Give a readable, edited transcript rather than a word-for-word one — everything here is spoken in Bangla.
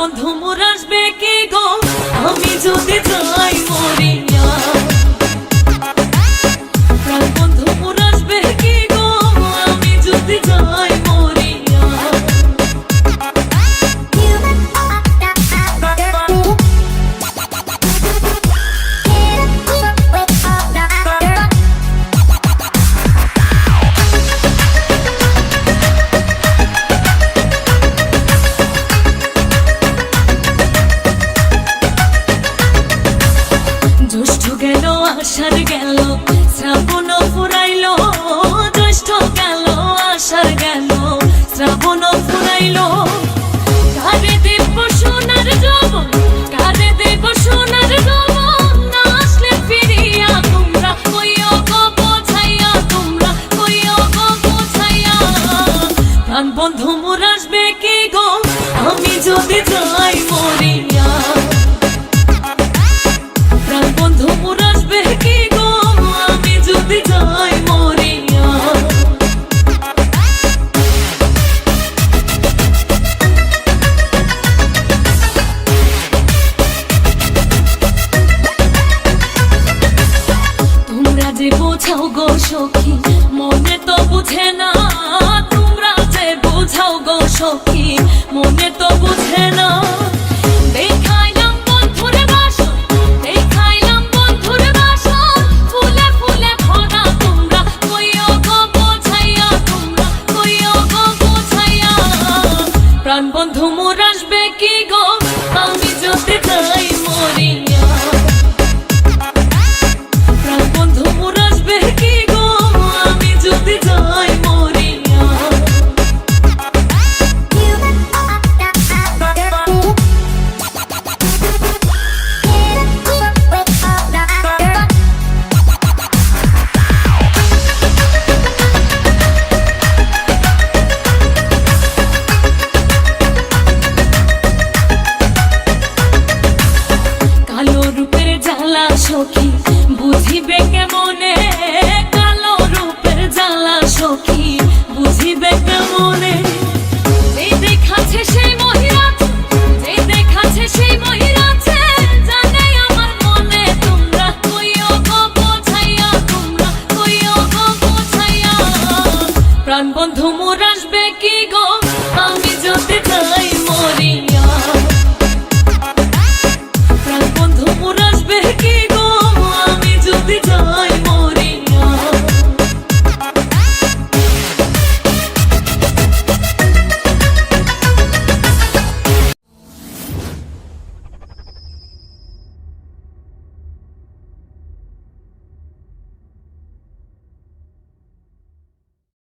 বন্ধু মোর আসবে কি গো আমি যদি যাই মরিয়া। প্রাণ বন্ধু মোর আসবে কি গো আমি যদি যাই মরিয়া। জ্যৈষ্ঠ গেল আষাঢ় গেল শ্রাবণ ফুরাইল, জ্যৈষ্ঠ গেল আষাঢ় গেল শ্রাবণ ফুরাইল। কারে দেব সোনার যৌবন, কারে দেব সোনার যৌবন, না আসলে ফিরিয়া তোমরা কইও গো বোঝাইয়া, তোমরা কইও গো বোঝাইয়া। প্রাণ বন্ধু মোর আসবে কি গো আমি যদি যাই মরিয়া। প্রাণ বন্ধু মোর আসবে কি গো আমি যদি যাই মরিয়া। তোমরা যে বোঝাও গো সখী মনে তো বুঝে না, তোমরা যে বোঝাও গো সখী মনে তো বুঝে না। দেখাইলাম বন্ধুর বাসন, দেখাইলাম বন্ধুর বাসন, ফুলে ফুলে ভরা তোমরা কইও গো বোঝাইয়া, তোমরা কইও গো বোঝাইয়া। প্রাণ বন্ধু মোর আসবে কি গো আমি যদি যাই মরিয়া। প্রাণ বন্ধু মোর আসবে কি গো আমি যদি যাই মরিয়া। কালো রূপের জ্বালা সখী বুঝিবে কেমন,